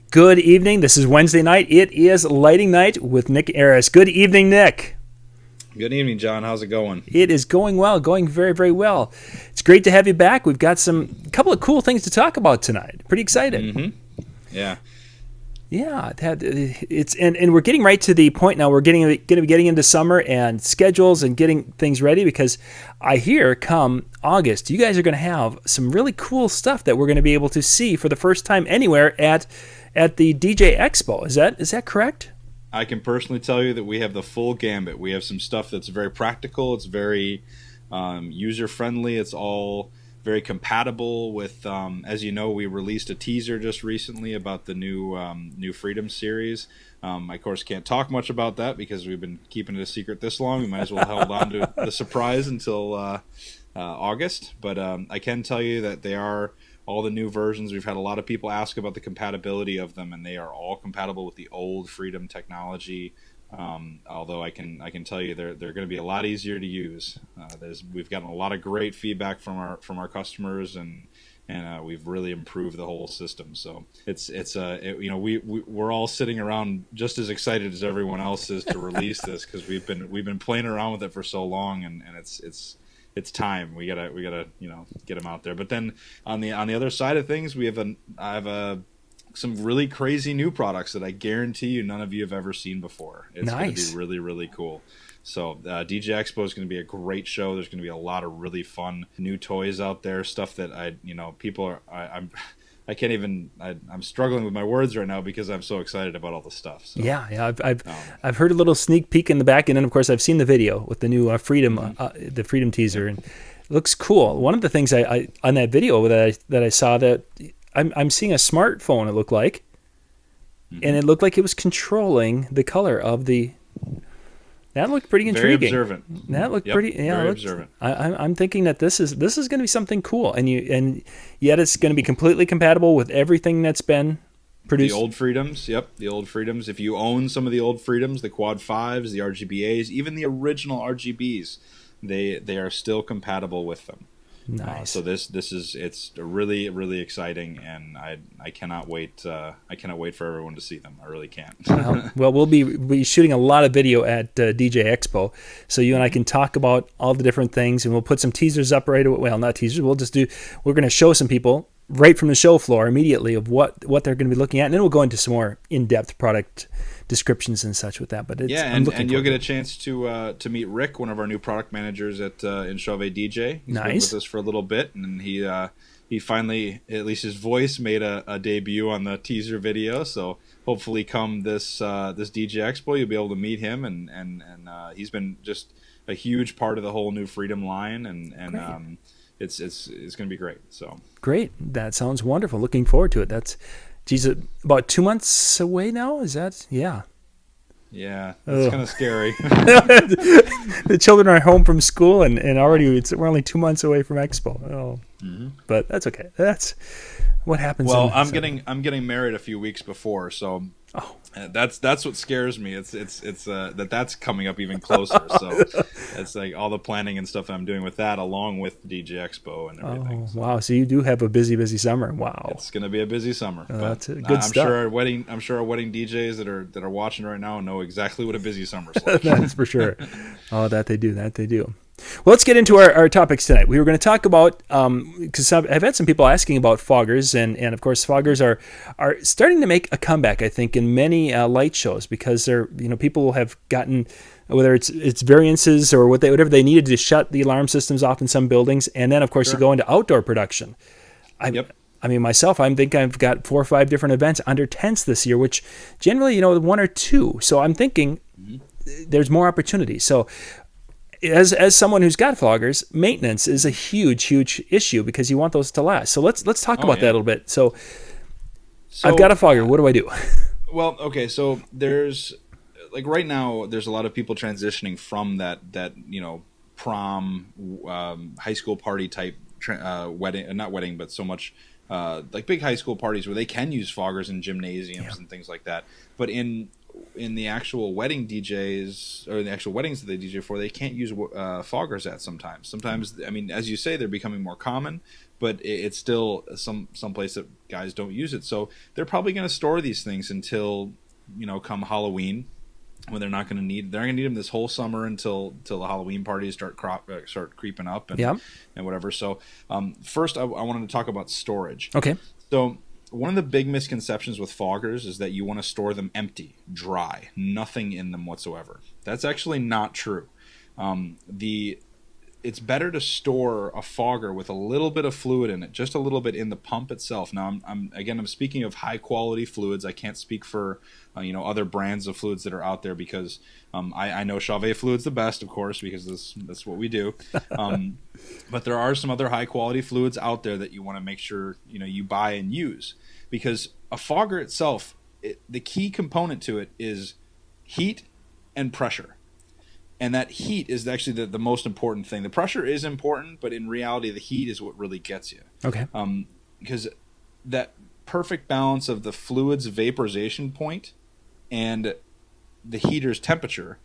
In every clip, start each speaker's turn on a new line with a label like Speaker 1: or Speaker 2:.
Speaker 1: Good evening. This is Wednesday night. It is lighting night with Nick Airriess. Good evening, Nick.
Speaker 2: Good evening, John. How's it going?
Speaker 1: It is going well, going very, very well. It's great to have you back. We've got a couple of cool things to talk about tonight. Pretty excited.
Speaker 2: Mm-hmm. Yeah.
Speaker 1: Yeah, and we're getting right to the point now. We're going to be getting into summer and schedules and getting things ready because I hear come August, you guys are going to have some really cool stuff that we're going to be able to see for the first time anywhere at the DJ Expo. Is that correct?
Speaker 2: I can personally tell you that we have the full gambit. We have some stuff that's very practical. It's very user-friendly. It's all very compatible with, as you know, we released a teaser just recently about the new Freedom series. I, of course, can't talk much about that because we've been keeping it a secret this long. We might as well hold on to the surprise until August. But I can tell you that they are all the new versions. We've had a lot of people ask about the compatibility of them, and they are all compatible with the old Freedom technology. Although I can tell you they're going to be a lot easier to use. We've gotten a lot of great feedback from our customers, and we've really improved the whole system. So we're all sitting around just as excited as everyone else is to release this because we've been playing around with it for so long, and it's time. We gotta get them out there. But then on the other side of things, I have some really crazy new products that I guarantee you none of you have ever seen before. It's going to be really, really cool. So DJ Expo is going to be a great show. There's going to be a lot of really fun new toys out there, stuff that I'm struggling with my words right now because I'm so excited about all the stuff. So,
Speaker 1: yeah. I've heard a little sneak peek in the back, and then of course I've seen the video with the new Freedom, the Freedom teaser, and it looks cool. One of the things I on that video that I saw that I'm seeing a smartphone. It looked like, and it looked like it was controlling the color of the. That looked pretty intriguing.
Speaker 2: Very observant.
Speaker 1: That looked pretty. Yeah,
Speaker 2: very observant.
Speaker 1: I'm thinking that this is going to be something cool, and yet it's going to be completely compatible with everything that's been produced.
Speaker 2: The old Freedoms, yep, the old Freedoms. If you own some of the old Freedoms, the Quad 5s, the RGBAs, even the original RGBs, they are still compatible with them.
Speaker 1: Nice.
Speaker 2: So it's really, really exciting, and I cannot wait. I cannot wait for everyone to see them. I really can't.
Speaker 1: Well, we'll be shooting a lot of video at DJ Expo, so you and I can talk about all the different things, and we'll put some teasers up right away. Well, not teasers. We're going to show some people right from the show floor immediately of what they're going to be looking at, and then we'll go into some more in-depth product descriptions and such with that. But
Speaker 2: and you'll get a chance to meet Rick, one of our new product managers in Chauvet DJ. He's been with us for a little bit, and he finally, at least his voice, made a debut on the teaser video. So hopefully, come this DJ Expo, you'll be able to meet him, and he's been just a huge part of the whole new Freedom line, and it's going to be great. So
Speaker 1: great, that sounds wonderful. Looking forward to it. That's. Geez, about 2 months away now? Is that? Yeah.
Speaker 2: Yeah, it's kind of scary.
Speaker 1: The children are home from school, and already we're only 2 months away from Expo. Oh, But that's okay. That's what happens.
Speaker 2: Well, I'm getting married a few weeks before, so that's what scares me. It's that's coming up even closer. So it's like all the planning and stuff I'm doing with that, along with DJ Expo and everything.
Speaker 1: Oh, wow! So you do have a busy summer. Wow,
Speaker 2: it's going to be a busy summer.
Speaker 1: That's good stuff.
Speaker 2: Sure our wedding DJs that are watching right now know exactly what a busy summer's like.
Speaker 1: That's for sure. Oh, that they do. Well, let's get into our topics tonight. We were going to talk about, because I've had some people asking about foggers, and of course foggers are starting to make a comeback, I think, in many light shows, because people have gotten, whether it's variances or whatever they needed to shut the alarm systems off in some buildings, and then of course you go into outdoor production. I mean, myself, I think I've got 4 or 5 different events under tents this year, which generally, 1 or 2. So I'm thinking there's more opportunity. So as someone who's got foggers, maintenance is a huge issue because you want those to last. So let's talk about that a little bit. So I've got a fogger. What do I do?
Speaker 2: Well, okay. So there's right now there's a lot of people transitioning from that prom, high school party type wedding, not wedding, but so much big high school parties where they can use foggers in gymnasiums and things like that. But in in the actual wedding DJs or the actual weddings that they DJ for, they can't use foggers at sometimes. Sometimes, I mean, as you say, they're becoming more common, but it's still some place that guys don't use it. So they're probably going to store these things until, come Halloween, when they're not going to need them this whole summer until the Halloween parties start creeping up and whatever. So first I wanted to talk about storage.
Speaker 1: Okay. So
Speaker 2: one of the big misconceptions with foggers is that you want to store them empty, dry, nothing in them whatsoever. That's actually not true. It's better to store a fogger with a little bit of fluid in it, just a little bit in the pump itself. Now, I'm speaking of high quality fluids. I can't speak for other brands of fluids that are out there because I know Chauvet fluid's the best, of course, because that's what we do. But there are some other high quality fluids out there that you want to make sure you buy and use, because a fogger itself, the key component to it is heat and pressure. And that heat is actually the most important thing. The pressure is important, but in reality, the heat is what really gets you.
Speaker 1: Okay.
Speaker 2: Because that perfect balance of the fluid's vaporization point and the heater's temperature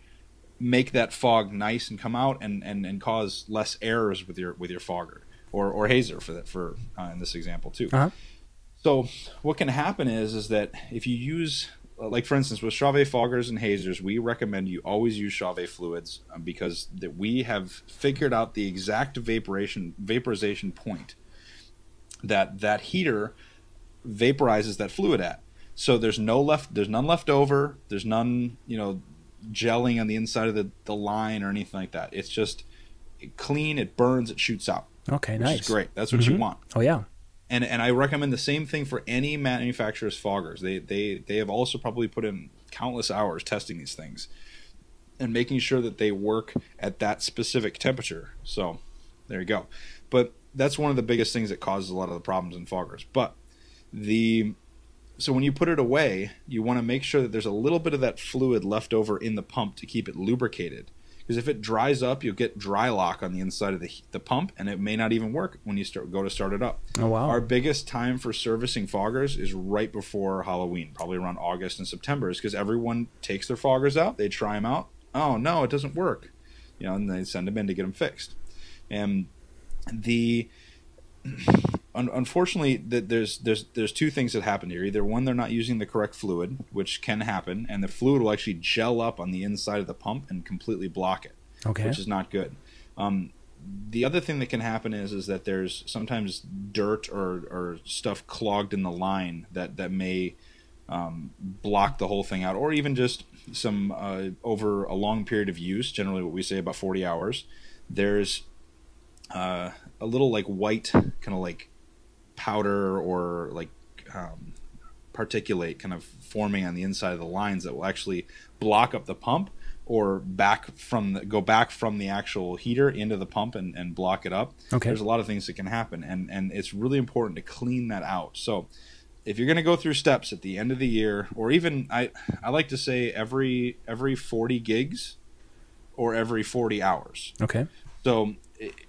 Speaker 2: make that fog nice and come out and cause less errors with your fogger or hazer for in this example too.
Speaker 1: Uh-huh.
Speaker 2: So what can happen is that if you use, like for instance, with Chauvet foggers and hazers, we recommend you always use Chauvet fluids because that we have figured out the exact vaporization point that heater vaporizes that fluid at. So there's none left over. There's none, gelling on the inside of the line or anything like that. It's just clean. It burns. It shoots out.
Speaker 1: Okay,
Speaker 2: which
Speaker 1: nice.
Speaker 2: is great. That's what you want.
Speaker 1: Oh yeah.
Speaker 2: And I recommend the same thing for any manufacturer's foggers. They have also probably put in countless hours testing these things and making sure that they work at that specific temperature. So there you go. But that's one of the biggest things that causes a lot of the problems in foggers. But so when you put it away, you want to make sure that there's a little bit of that fluid left over in the pump to keep it lubricated. Because if it dries up, you'll get dry lock on the inside of the pump, and it may not even work when you go to start it up.
Speaker 1: Oh, wow.
Speaker 2: Our biggest time for servicing foggers is right before Halloween, probably around August and September, is because everyone takes their foggers out, they try them out. Oh, no, it doesn't work. And they send them in to get them fixed. And unfortunately, there's two things that happen here. Either one, they're not using the correct fluid, which can happen, and the fluid will actually gel up on the inside of the pump and completely block it, which is not good. The other thing that can happen is that there's sometimes dirt or stuff clogged in the line that may block the whole thing out, or even just some over a long period of use, generally what we say about 40 hours, there's a little like white kind of like powder or like particulate kind of forming on the inside of the lines that will actually block up the pump or go back from the actual heater into the pump and block it up.
Speaker 1: Okay.
Speaker 2: There's a lot of things that can happen, and it's really important to clean that out. So if you're going to go through steps at the end of the year, or even I like to say every 40 gigs or every 40 hours.
Speaker 1: Okay.
Speaker 2: So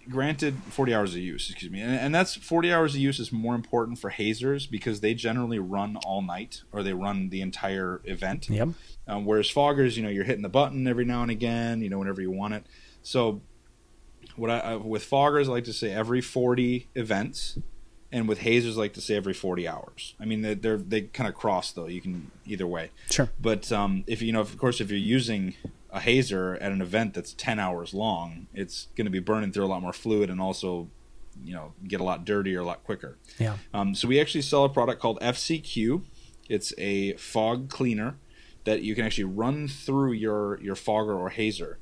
Speaker 2: granted, 40 hours of use, excuse me. And that's 40 hours of use is more important for hazers because they generally run all night or they run the entire event.
Speaker 1: Yep.
Speaker 2: Whereas foggers, you're hitting the button every now and again, whenever you want it. So with foggers, I like to say every 40 events. And with hazers, I like to say every 40 hours. I mean, they kind of cross, though. You can either way. Sure. But if you're using a hazer at an event that's 10 hours long, it's going to be burning through a lot more fluid and also, get a lot dirtier a lot quicker.
Speaker 1: Yeah.
Speaker 2: So we actually sell a product called FCQ. It's a fog cleaner that you can actually run through your fogger or hazer.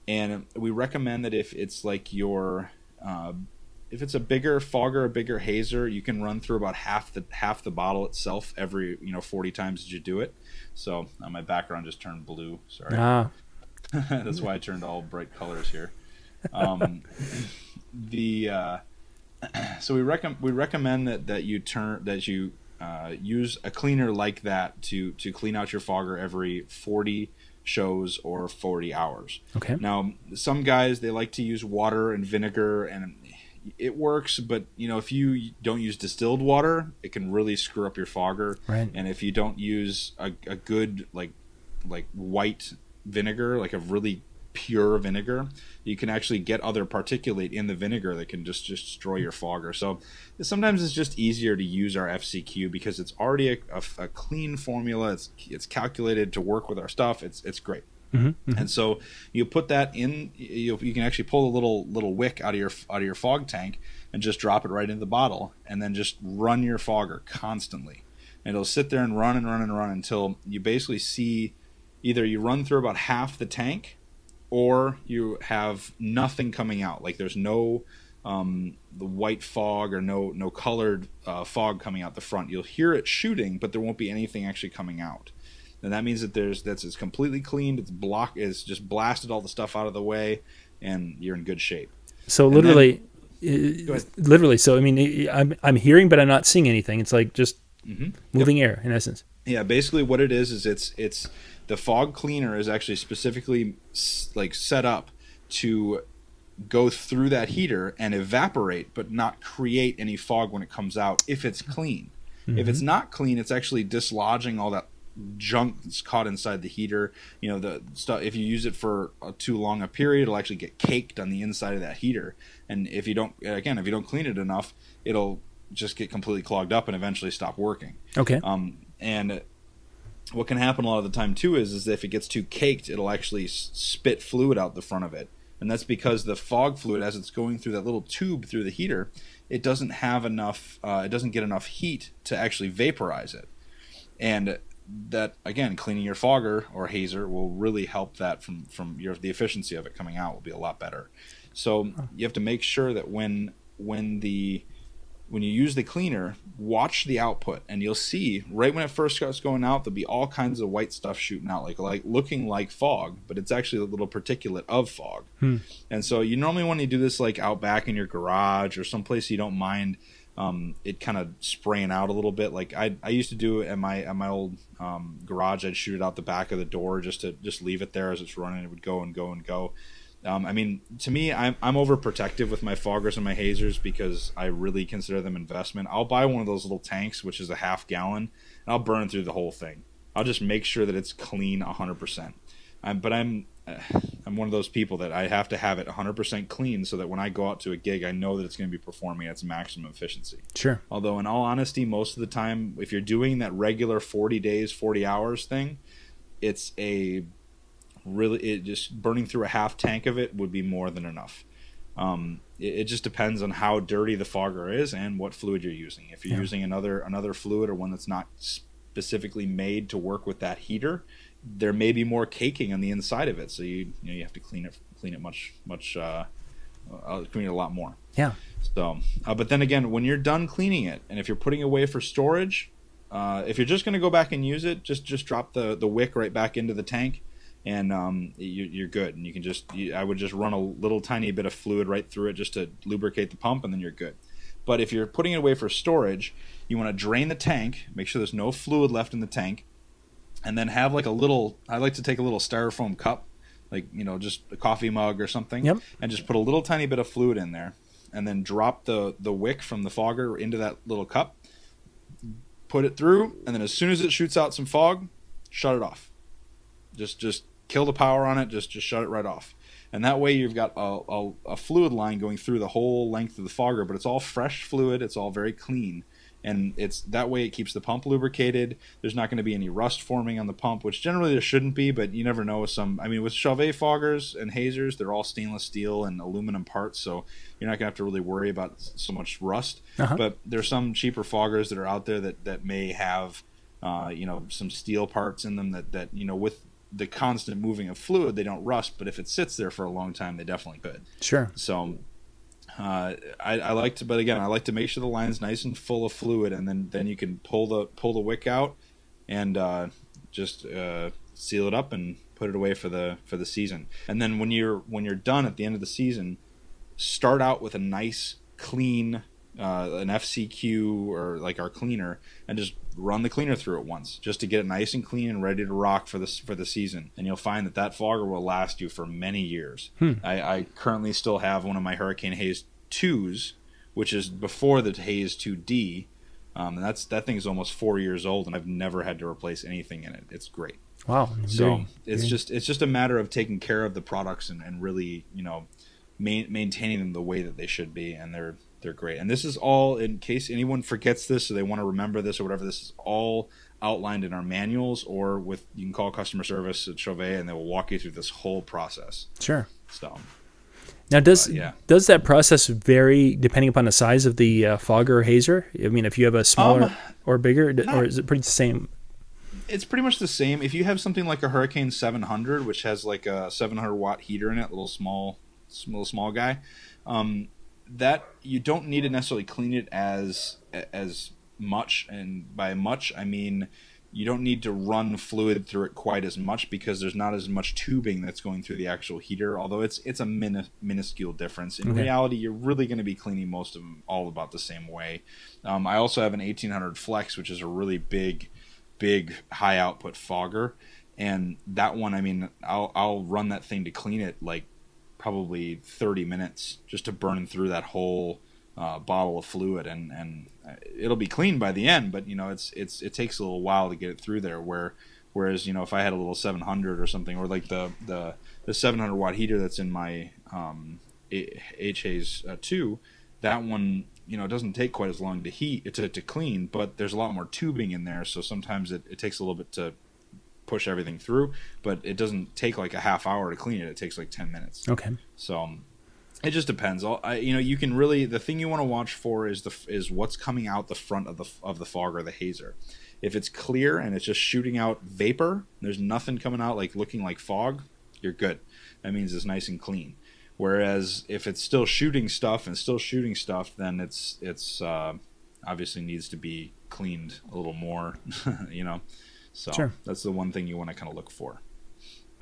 Speaker 2: And we recommend that if it's like if it's a bigger fogger, a bigger hazer, you can run through about half the bottle itself every 40 times that you do it. So my background just turned blue. Sorry. That's why I turned all bright colors here. So we recommend that you use a cleaner like that to clean out your fogger every 40 shows or 40 hours. Okay. Now some guys, they like to use water and vinegar, and it works, but if you don't use distilled water, it can really screw up your fogger. Right. And if you don't use a good like like white vinegar, like a really pure vinegar, you can actually get other particulate in the vinegar that can just destroy your fogger. So sometimes it's just easier to use our FCQ because it's already a clean formula. It's calculated to work with our stuff. It's great. And so you put that in. You can actually pull a little wick out of your fog tank and just drop it right into the bottle, and then just run your fogger constantly. And it'll sit there and run and run and run until you basically see either you run through about half the tank, or you have nothing coming out. Like there's no the white fog or no colored fog coming out the front. You'll hear it shooting, but there won't be anything actually coming out. And that means that it's completely cleaned. It's just blasted all the stuff out of the way, and you're in good shape.
Speaker 1: So literally. So I mean, I'm hearing, but I'm not seeing anything. It's like just moving air in essence.
Speaker 2: Yeah, basically what it is it's the fog cleaner is actually specifically like set up to go through that heater and evaporate, but not create any fog when it comes out if it's clean. If it's not clean, it's actually dislodging all that junk that's caught inside the heater. You know, the stuff, if you use it for too long a period, it'll actually get caked on the inside of that heater. And if you don't clean it enough, it'll just get completely clogged up and eventually stop working.
Speaker 1: Okay.
Speaker 2: And what can happen a lot of the time too is if it gets too caked, it'll actually spit fluid out the front of it. And that's because the fog fluid, as it's going through that little tube through the heater, it doesn't have enough, it doesn't get enough heat to actually vaporize it. And that, again, cleaning your fogger or hazer will really help that the efficiency of it coming out will be a lot better. So you have to make sure that when you use the cleaner, watch the output, and you'll see right when it first starts going out, there'll be all kinds of white stuff shooting out, like looking like fog, but it's actually a little particulate of fog. And so you normally want to do this like out back in your garage or someplace you don't mind it kind of spraying out a little bit. Like I used to do it at my old garage. I'd shoot it out the back of the door just leave it there as it's running. It would go and go and go. I mean, to me, I'm overprotective with my foggers and my hazers because I really consider them investment. I'll buy one of those little tanks, which is a half gallon, and I'll burn through the whole thing. I'll just make sure that it's clean 100%. But I'm one of those people that I have to have it 100% clean so that when I go out to a gig, I know that it's going to be performing at its maximum efficiency.
Speaker 1: Sure.
Speaker 2: Although, in all honesty, most of the time, if you're doing that regular 40 days, 40 hours thing, it's just burning through a half tank of it would be more than enough. It just depends on how dirty the fogger is and what fluid you're using. If you're using another fluid or one that's not specifically made to work with that heater, there may be more caking on the inside of it, so you have to clean it clean it a lot more.
Speaker 1: Yeah.
Speaker 2: So, but then again, when you're done cleaning it, and if you're putting it away for storage, if you're just going to go back and use it, just drop the wick right back into the tank, and you're good. And you can I would just run a little tiny bit of fluid right through it just to lubricate the pump, and then you're good. But if you're putting it away for storage, you want to drain the tank, make sure there's no fluid left in the tank, and then have like I like to take a little styrofoam cup, like, just a coffee mug or something, and just put a little tiny bit of fluid in there, and then drop the wick from the fogger into that little cup, put it through, and then as soon as it shoots out some fog, shut it off. Just kill the power on it, just shut it right off. And that way you've got a fluid line going through the whole length of the fogger, but it's all fresh fluid, it's all very clean. And it's that way it keeps the pump lubricated. There's not going to be any rust forming on the pump, which generally there shouldn't be, but you never know with with Chauvet foggers and hazers, they're all stainless steel and aluminum parts, so you're not going to have to really worry about so much rust. But there's some cheaper foggers that are out there that may have some steel parts in them that with the constant moving of fluid, they don't rust, but if it sits there for a long time, they definitely could.
Speaker 1: Sure.
Speaker 2: So I like to make sure the line's nice and full of fluid, and then you can pull the wick out and just seal it up and put it away for the season. And then when you're done at the end of the season, start out with a nice clean an FCQ or like our cleaner, and just run the cleaner through it once just to get it nice and clean and ready to rock for the season. And you'll find that fogger will last you for many years. I currently still have one of my Hurricane Haze 2s, which is before the Haze 2D, And that thing is almost 4 years old, and I've never had to replace anything in it. It's great.
Speaker 1: Wow.
Speaker 2: So it's just a matter of taking care of the products and really, maintaining them the way that they should be, and they're great. And this is all, in case anyone forgets this or they want to remember this or whatever, this is all outlined in our manuals, or you can call customer service at Chauvet and they will walk you through this whole process.
Speaker 1: Sure.
Speaker 2: So
Speaker 1: now, does that process vary depending upon the size of the fogger or hazer? I mean, if you have a smaller or bigger, or is it pretty the same?
Speaker 2: It's pretty much the same. If you have something like a Hurricane 700, which has like a 700 watt heater in it, little small guy, that you don't need to necessarily clean it as much. And by much, I mean you don't need to run fluid through it quite as much, because there's not as much tubing that's going through the actual heater. Although it's a minuscule difference. In reality, you're really going to be cleaning most of them all about the same way. I also have an 1800 Flex, which is a really big high output fogger, and that one, I mean, I'll run that thing to clean it like probably 30 minutes just to burn through that whole bottle of fluid, and it'll be clean by the end, but it takes a little while to get it through there, whereas if I had a little 700 or something, or like the 700 watt heater that's in my H-Haze 2, that one, it doesn't take quite as long to heat to clean, but there's a lot more tubing in there, so sometimes it takes a little bit to push everything through, but it doesn't take like a half hour to clean it. It takes like 10 minutes.
Speaker 1: Okay.
Speaker 2: So it just depends. You can really, the thing you want to watch for is what's coming out the front of the fogger, the hazer. If it's clear and it's just shooting out vapor, there's nothing coming out like looking like fog, you're good. That means it's nice and clean. Whereas if it's still shooting stuff, then it's obviously needs to be cleaned a little more, So
Speaker 1: sure.
Speaker 2: That's the one thing you want to kind of look for.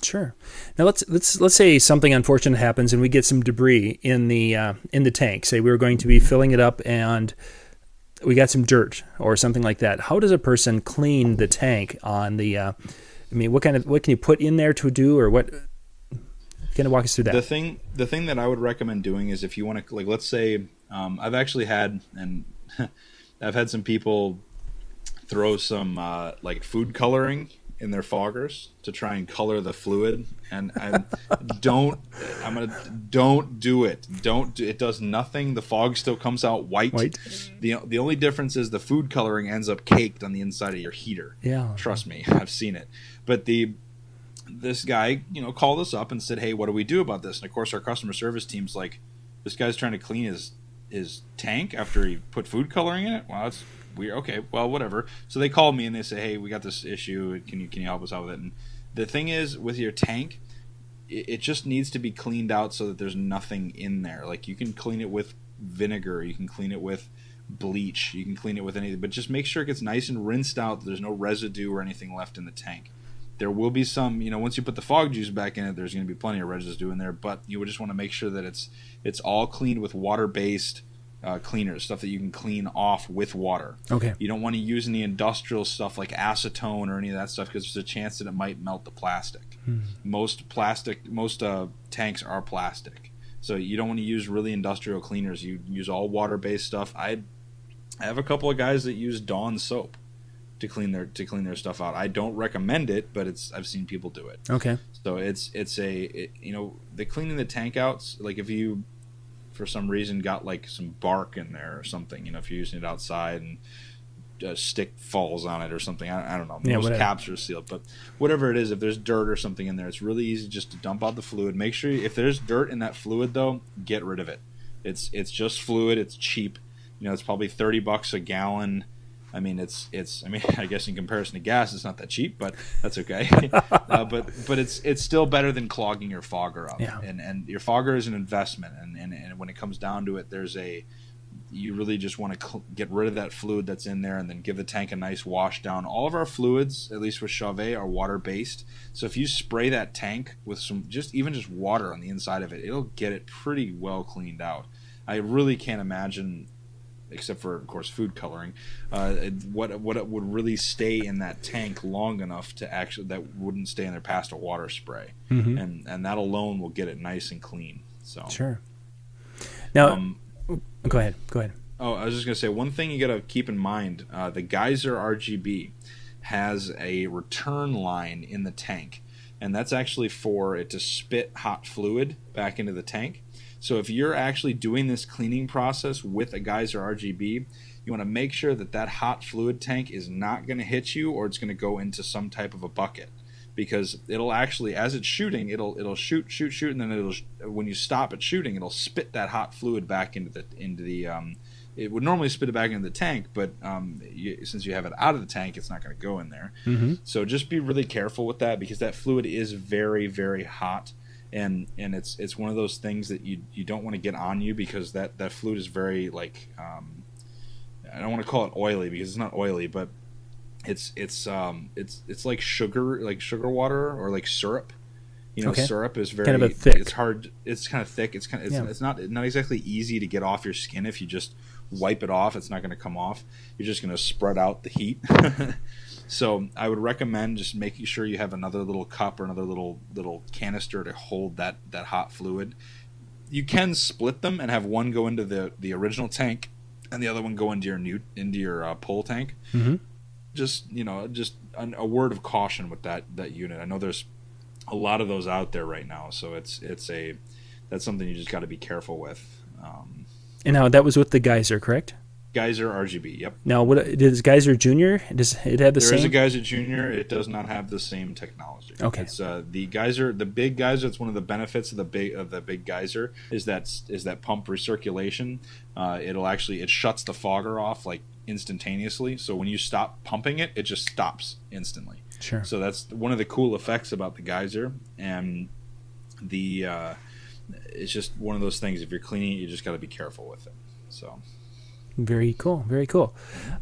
Speaker 1: Sure. Now let's say something unfortunate happens and we get some debris in the tank. Say we were going to be filling it up and we got some dirt or something like that. How does a person clean the tank on the? What can you put in there to do, or what? Can you walk us through that?
Speaker 2: The thing that I would recommend doing is, if you want to, like, let's say I've actually had, and I've had some people throw some like food coloring in their foggers to try and color the fluid, and don't do it. It does nothing. The fog still comes out white. The only difference is the food coloring ends up caked on the inside of your heater.
Speaker 1: Yeah,
Speaker 2: trust me, I've seen it. But this guy, called us up and said, "Hey, what do we do about this?" And of course, our customer service team's like, "This guy's trying to clean his tank after he put food coloring in it. Well, that's weird. Okay, well, whatever." So they called me and they say, "Hey, we got this issue. Can you help us out with it?" And the thing is, with your tank, it just needs to be cleaned out so that there's nothing in there. Like, you can clean it with vinegar, you can clean it with bleach, you can clean it with anything, but just make sure it gets nice and rinsed out, that there's no residue or anything left in the tank. There will be some, once you put the fog juice back in it, there's going to be plenty of residue in there, but you would just want to make sure that it's all cleaned with water-based cleaners, stuff that you can clean off with water.
Speaker 1: Okay.
Speaker 2: You don't want to use any industrial stuff like acetone or any of that stuff, because there's a chance that it might melt the plastic. Most tanks are plastic, so you don't want to use really industrial cleaners. You use all water-based stuff. I have a couple of guys that use Dawn soap to clean their stuff out. I don't recommend it, but I've seen people do it.
Speaker 1: Okay.
Speaker 2: So the cleaning the tank out, like if you for some reason got like some bark in there or something, if you're using it outside and a stick falls on it or something, I don't know. Most caps are sealed, but whatever it is, if there's dirt or something in there, it's really easy just to dump out the fluid. Make sure if there's dirt in that fluid, though, get rid of it. It's just fluid. It's cheap. It's probably $30 a gallon. I mean, I guess in comparison to gas, it's not that cheap, but that's okay. But it's still better than clogging your fogger up.
Speaker 1: Yeah.
Speaker 2: And your fogger is an investment, and when it comes down to it, you really just want to get rid of that fluid that's in there, and then give the tank a nice wash down. All of our fluids, at least with Chauvet, are water based. So if you spray that tank with some just water on the inside of it, it'll get it pretty well cleaned out. I really can't imagine, except for, of course, food coloring, what it would really stay in that tank long enough that wouldn't stay in there past a water spray. Mm-hmm. And that alone will get it nice and clean. So
Speaker 1: sure. Now, go ahead.
Speaker 2: Oh, I was just gonna say one thing you gotta keep in mind: the Geyser RGB has a return line in the tank, and that's actually for it to spit hot fluid back into the tank. So if you're actually doing this cleaning process with a Geyser RGB, you want to make sure that that hot fluid tank is not going to hit you, or it's going to go into some type of a bucket, because it'll actually, as it's shooting, it'll shoot, and then when you stop it shooting, it'll spit that hot fluid back into the it would normally spit it back into the tank, but since you have it out of the tank, it's not going to go in there.
Speaker 1: Mm-hmm.
Speaker 2: So just be really careful with that, because that fluid is very, very hot, and it's one of those things that you don't want to get on you, because that fluid is very, like, I don't want to call it oily, because it's not oily, but it's like sugar water, or like syrup.
Speaker 1: Okay.
Speaker 2: Syrup is very
Speaker 1: kind of thick.
Speaker 2: It's hard. It's kind of thick. It's not exactly easy to get off your skin. If you just wipe it off, it's not going to come off. You're just going to spread out the heat. So I would recommend just making sure you have another little cup or another little canister to hold that hot fluid. You can split them and have one go into the original tank and the other one go into your pull tank.
Speaker 1: Mm-hmm.
Speaker 2: Just a word of caution with that unit. I know there's a lot of those out there right now, so that's something you just got to be careful with.
Speaker 1: And now that was with the Geyser, correct?
Speaker 2: Geyser RGB, yep.
Speaker 1: Now, what does Geyser Junior? Does it have the same?
Speaker 2: There is a Geyser Junior. It does not have the same technology.
Speaker 1: Okay.
Speaker 2: It's the Geyser, the big Geyser. It's one of the benefits of the big Geyser is that pump recirculation. It shuts the fogger off like instantaneously. So when you stop pumping it, it just stops instantly.
Speaker 1: Sure.
Speaker 2: So that's one of the cool effects about the Geyser, and it's just one of those things. If you're cleaning it, you just got to be careful with it. So.
Speaker 1: Very cool. Very cool.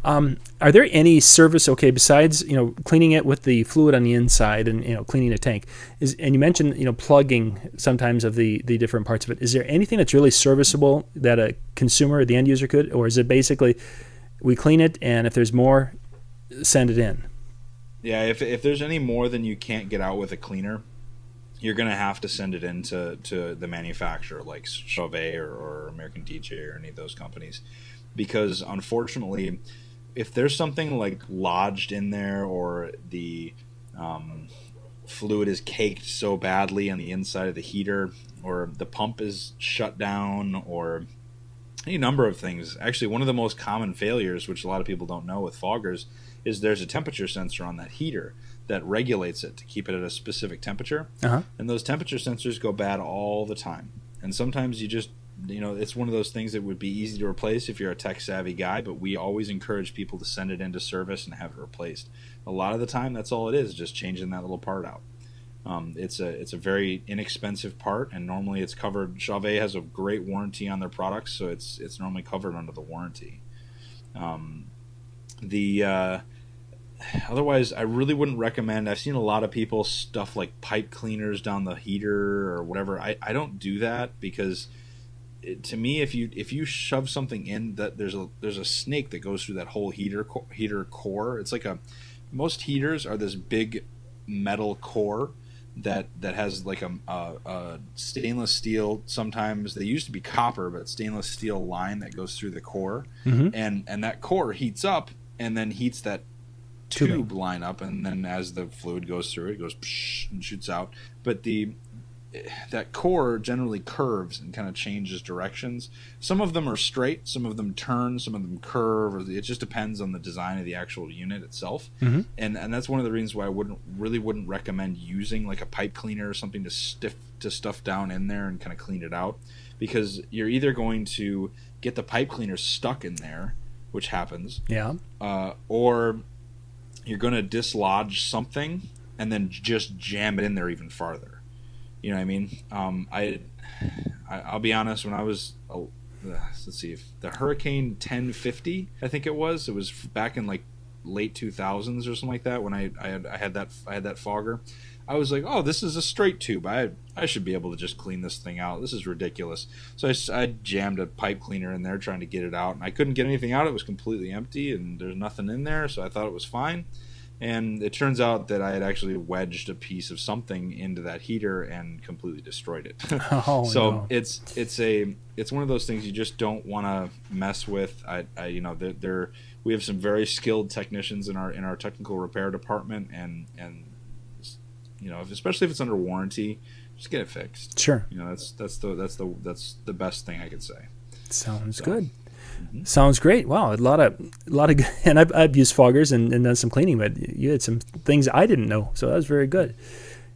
Speaker 1: Are there any service, besides, cleaning it with the fluid on the inside and, cleaning a tank, and you mentioned, plugging sometimes of the different parts of it. Is there anything that's really serviceable that a consumer or the end user could, or is it basically we clean it and if there's more, send it in?
Speaker 2: Yeah, if there's any more than you can't get out with a cleaner, you're going to have to send it in to the manufacturer, like Chauvet or American DJ or any of those companies. Because unfortunately, if there's something like lodged in there, or the fluid is caked so badly on the inside of the heater, or the pump is shut down, or any number of things. Actually, one of the most common failures, which a lot of people don't know with foggers, is there's a temperature sensor on that heater that regulates it to keep it at a specific temperature.
Speaker 1: Uh-huh.
Speaker 2: And those temperature sensors go bad all the time. And sometimes you just, it's one of those things that would be easy to replace if you're a tech-savvy guy, but we always encourage people to send it into service and have it replaced. A lot of the time, that's all it is, just changing that little part out. It's a very inexpensive part, and normally it's covered. Chauvet has a great warranty on their products, so it's normally covered under the warranty. Otherwise, I really wouldn't recommend. I've seen a lot of people stuff like pipe cleaners down the heater or whatever. I don't do that, because to me, if you shove something in, that there's a snake that goes through that whole heater core. It's like most heaters are this big metal core that has like a stainless steel. Sometimes they used to be copper, but stainless steel line that goes through the core,
Speaker 1: mm-hmm.
Speaker 2: and that core heats up and then heats that tube line up, and then as the fluid goes through it goes psh, and shoots out. But that core generally curves and kind of changes directions. Some of them are straight, some of them turn, some of them curve. It just depends on the design of the actual unit itself.
Speaker 1: Mm-hmm.
Speaker 2: And that's one of the reasons why I wouldn't recommend using like a pipe cleaner or something to stuff down in there and kind of clean it out, because you're either going to get the pipe cleaner stuck in there, which happens, or you're going to dislodge something and then just jam it in there even farther. You know what I mean? I'll be honest. When I was, let's see, the Hurricane 1050, I think it was back in like late 2000s or something like that. When I had that fogger, I was like, oh, this is a straight tube. I should be able to just clean this thing out. This is ridiculous. So I jammed a pipe cleaner in there trying to get it out, and I couldn't get anything out. It was completely empty, and there's nothing in there. So I thought it was fine. And it turns out that I had actually wedged a piece of something into that heater and completely destroyed it.
Speaker 1: Oh,
Speaker 2: So
Speaker 1: no.
Speaker 2: it's one of those things you just don't want to mess with. We have some very skilled technicians in our technical repair department, and especially if it's under warranty, just get it fixed.
Speaker 1: Sure.
Speaker 2: That's the best thing I could say.
Speaker 1: Sounds good. Mm-hmm. Sounds great. Wow, a lot of and I've used foggers and done some cleaning, but you had some things I didn't know, so that was very good.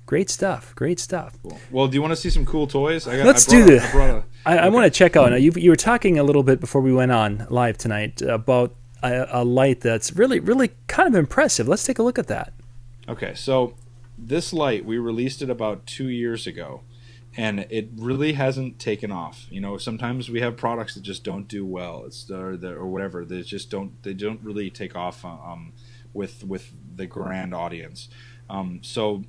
Speaker 1: Great stuff.
Speaker 2: Cool. Well, do you want to see some cool toys?
Speaker 1: Let's do that. I want to check out. Now, you were talking a little bit before we went on live tonight about a light that's really, really kind of impressive. Let's take a look at that.
Speaker 2: Okay, so this light, we released it about 2 years ago, and it really hasn't taken off. Sometimes we have products that just don't do well, or whatever. They don't really take off with the grand audience. So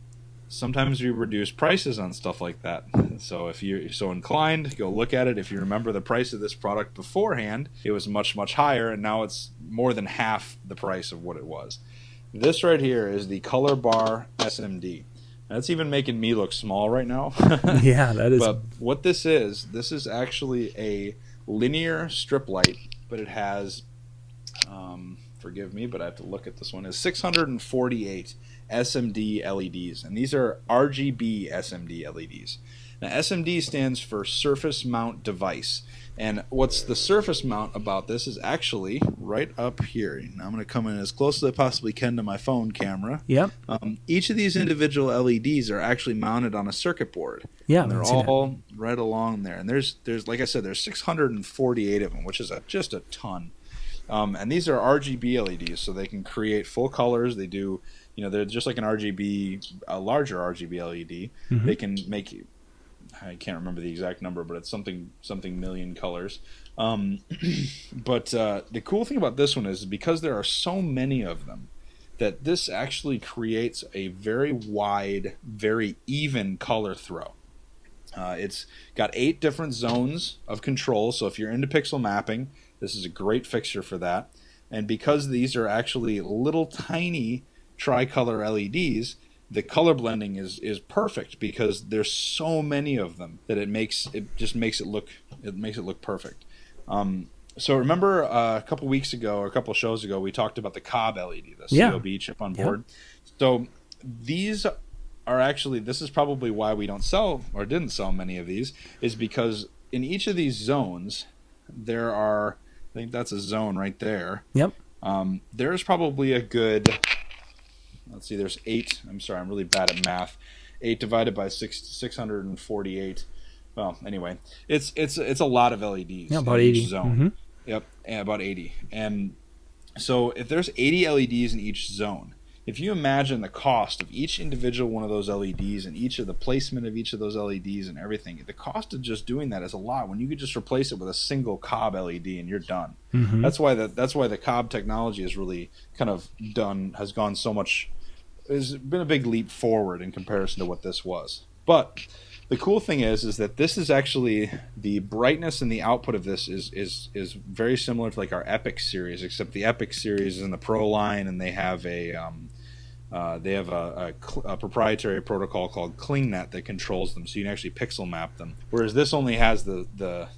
Speaker 2: sometimes we reduce prices on stuff like that. So if you're so inclined, go look at it. If you remember the price of this product beforehand, it was much, much higher, and now it's more than half the price of what it was. This right here is the Colorbar SMD. That's even making me look small right now.
Speaker 1: Yeah, that is.
Speaker 2: But what this is actually a linear strip light, but it has, forgive me, but I have to look at this one, is 648 SMD LEDs. And these are RGB SMD LEDs. Now, SMD stands for Surface Mount Device. And what's the surface mount about this is actually right up here. Now I'm going to come in as close as I possibly can to my phone camera.
Speaker 1: Yep.
Speaker 2: Each of these individual LEDs are actually mounted on a circuit board.
Speaker 1: Yeah,
Speaker 2: and they're all right along there. And there's like I said, there's 648 of them, which is just a ton. And these are RGB LEDs, so they can create full colors. They do, they're just like a larger RGB LED. Mm-hmm. They can make, I can't remember the exact number, but it's something million colors. But the cool thing about this one is because there are so many of them, that this actually creates a very wide, very even color throw. It's got 8 different zones of control, so if you're into pixel mapping, this is a great fixture for that. And because these are actually little tiny tricolor LEDs, the color blending is perfect because there's so many of them that it makes it look perfect. So remember a couple weeks ago or a couple shows ago we talked about the Cobb LED, the COB chip on board. Yep. So these are actually, this is probably why we don't sell or didn't sell many of these, is because in each of these zones there are, I think that's a zone right there.
Speaker 1: Yep.
Speaker 2: There's probably a good, let's see, there's 8. I'm sorry, I'm really bad at math. 8 divided by 648. Well, anyway, it's a lot of LEDs.
Speaker 1: Yeah, about 80.
Speaker 2: Each zone. Mm-hmm. Yep, and about 80. And so if there's 80 LEDs in each zone, if you imagine the cost of each individual one of those LEDs and each of the placement of each of those LEDs and everything, the cost of just doing that is a lot when you could just replace it with a single Cobb LED and you're done. Mm-hmm. That's why the Cobb technology is really has gone so much, has been a big leap forward in comparison to what this was. But the cool thing is that this is actually, the brightness and the output of this is very similar to like our Epic series, except the Epic series is in the Pro line and they have a proprietary protocol called ClingNet that controls them, so you can actually pixel map them. Whereas this only has the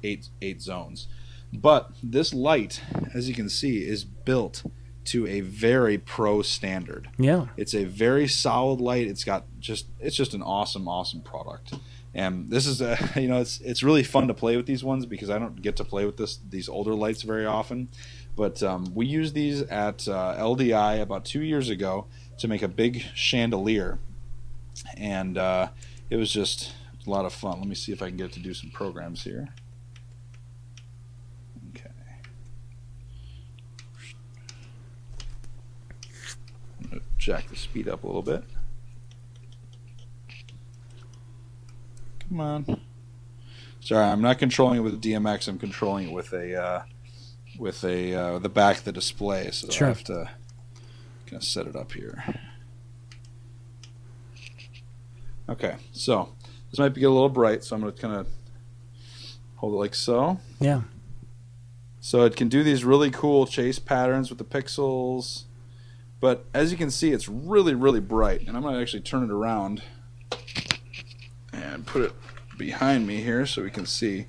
Speaker 2: 8 zones. But this light, as you can see, is built to a very pro standard.
Speaker 1: Yeah, it's
Speaker 2: a very solid light. It's just an awesome product. And this is it's really fun to play with these ones because I don't get to play with these older lights very often. But we used these at LDI about 2 years ago to make a big chandelier, and it was just a lot of fun. Let me see if I can get to do some programs here. Okay. I'm going to jack the speed up a little bit. Come on. Sorry, I'm not controlling it with DMX. I'm controlling it with the back of the display, so sure. I have to kind of set it up here. Okay, so this might get a little bright, so I'm going to kind of hold it like so.
Speaker 1: Yeah.
Speaker 2: So it can do these really cool chase patterns with the pixels. But as you can see, it's really, really bright. And I'm going to actually turn it around and put it behind me here so we can see.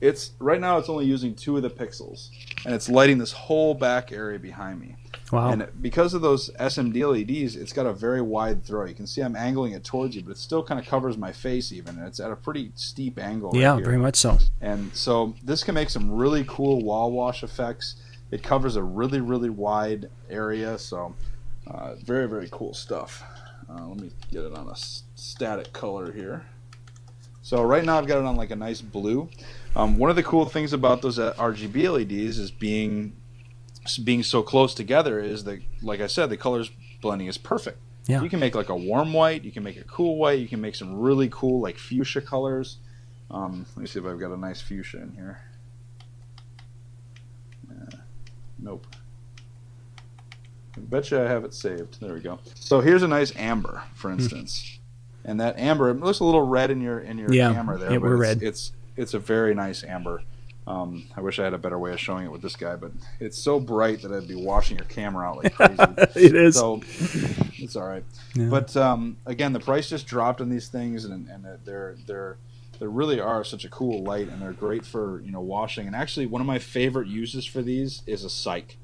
Speaker 2: It's right now it's only using 2 of the pixels, and it's lighting this whole back area behind me.
Speaker 1: Wow.
Speaker 2: And because of those SMD LEDs, it's got a very wide throw. You can see I'm angling it towards you, but it still kind of covers my face even, and it's at a pretty steep angle right
Speaker 1: Yeah,
Speaker 2: here.
Speaker 1: very much so.
Speaker 2: And so this can make some really cool wall wash effects. It covers a really, really wide area, so very, very cool stuff. Let me get it on a static color here. So right now I've got it on like a nice blue. One of the cool things about those RGB LEDs is being so close together is that, like I said, the colors blending is perfect.
Speaker 1: Yeah.
Speaker 2: You can make like a warm white, you can make a cool white, you can make some really cool like fuchsia colors. Let me see if I've got a nice fuchsia in here. Nope. I bet you I have it saved. There we go. So here's a nice amber, for instance. And that amber, it looks a little red in your camera there.
Speaker 1: Yeah,
Speaker 2: but
Speaker 1: we're red.
Speaker 2: It's a very nice amber. I wish I had a better way of showing it with this guy, but it's so bright that I'd be washing your camera out like crazy.
Speaker 1: It is.
Speaker 2: So it's all right.
Speaker 1: Yeah.
Speaker 2: But again, the price just dropped on these things, and they really are such a cool light, and they're great for washing. And actually, one of my favorite uses for these is a cyc.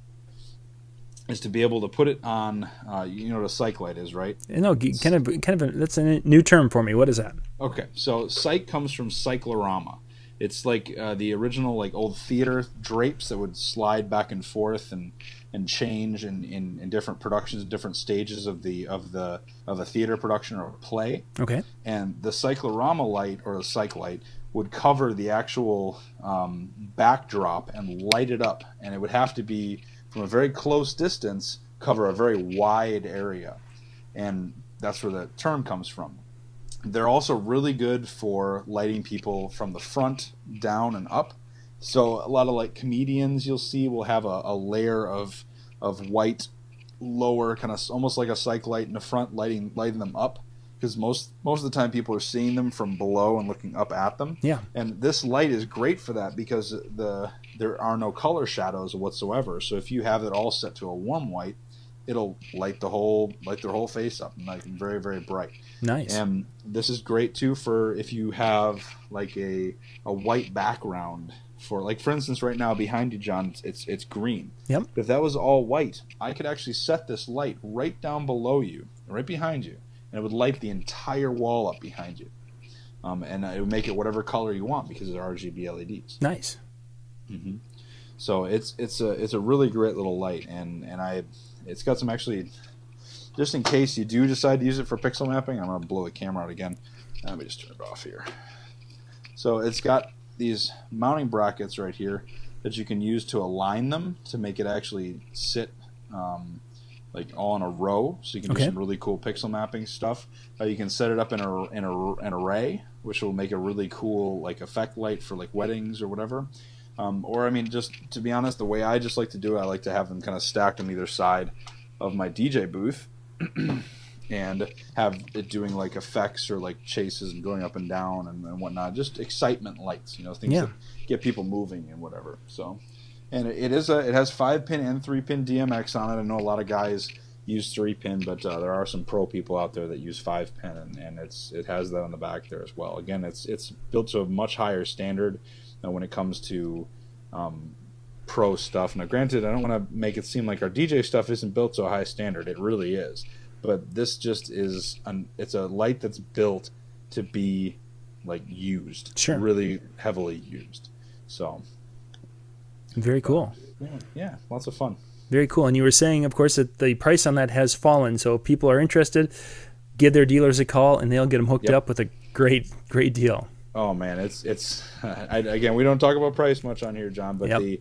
Speaker 2: Is to be able to put it on, what a cyc light is, right?
Speaker 1: No, kind of. That's a new term for me. What is that?
Speaker 2: Okay, so cyc comes from cyclorama. It's like the original like old theater drapes that would slide back and forth and change in different productions, different stages of a theater production or a play.
Speaker 1: Okay.
Speaker 2: And the cyclorama light or the cyc light would cover the actual backdrop and light it up, and it would have to be from a very close distance, cover a very wide area. And that's where the term comes from. They're also really good for lighting people from the front down and up. So a lot of like comedians you'll see will have a layer of white lower, kind of almost like a cyc light in the front, lighting them up. Because most of the time people are seeing them from below and looking up at them.
Speaker 1: Yeah.
Speaker 2: And this light is great for that because there are no color shadows whatsoever. So if you have it all set to a warm white, it'll light their whole face up and like very, very bright.
Speaker 1: Nice.
Speaker 2: And this is great too for if you have like a white background for like, for instance, right now behind you, John, it's green.
Speaker 1: Yep.
Speaker 2: If that was all white, I could actually set this light right down below you, right behind you, and it would light the entire wall up behind you. And it would make it whatever color you want because it's RGB LEDs.
Speaker 1: Nice.
Speaker 2: Mm-hmm. So it's a really great little light, and it's got some actually, just in case you do decide to use it for pixel mapping, I'm gonna blow the camera out again. Let me just turn it off here. So it's got these mounting brackets right here that you can use to align them to make it actually sit like all in a row, so you can do some really cool pixel mapping stuff. You can set it up in an array, which will make a really cool like effect light for like weddings or whatever. Or I mean, just to be honest, the way I just like to do it, I like to have them kind of stacked on either side of my DJ booth, and have it doing like effects or like chases and going up and down and whatnot. Just excitement lights, things that get people moving and whatever. So. And it has 5-pin and 3-pin DMX on it. I know a lot of guys use 3-pin, but there are some pro people out there that use 5-pin, and it has that on the back there as well. Again, it's built to a much higher standard when it comes to pro stuff. Now, granted, I don't want to make it seem like our DJ stuff isn't built to a high standard. It really is, but this just is it's a light that's built to be like used, really heavily used. So.
Speaker 1: Very cool.
Speaker 2: Yeah, lots of fun.
Speaker 1: Very cool. And you were saying, of course, that the price on that has fallen. So if people are interested, give their dealers a call, and they'll get them hooked up with a great deal.
Speaker 2: Oh man, it's again, we don't talk about price much on here, John, but it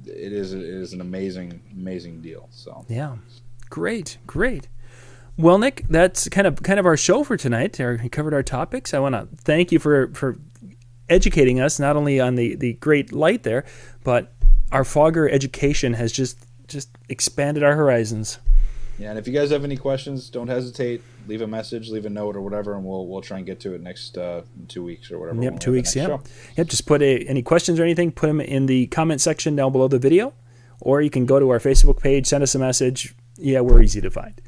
Speaker 2: is an amazing deal. So
Speaker 1: yeah, great. Well, Nick, that's kind of our show for tonight. We covered our topics. I want to thank you for educating us not only on the great light there, but our fogger education has just expanded our horizons.
Speaker 2: Yeah, and if you guys have any questions, don't hesitate. Leave a message, leave a note or whatever, and we'll try and get to it next 2 weeks or whatever.
Speaker 1: Yep, 2 weeks. Yeah. Yep. Just put any questions or anything. Put them in the comment section down below the video, or you can go to our Facebook page, send us a message. Yeah, we're easy to find.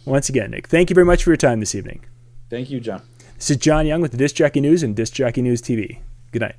Speaker 1: Once again, Nick, thank you very much for your time this evening.
Speaker 2: Thank you, John.
Speaker 1: This is John Young with the Disc Jockey News and Disc Jockey News TV. Good night.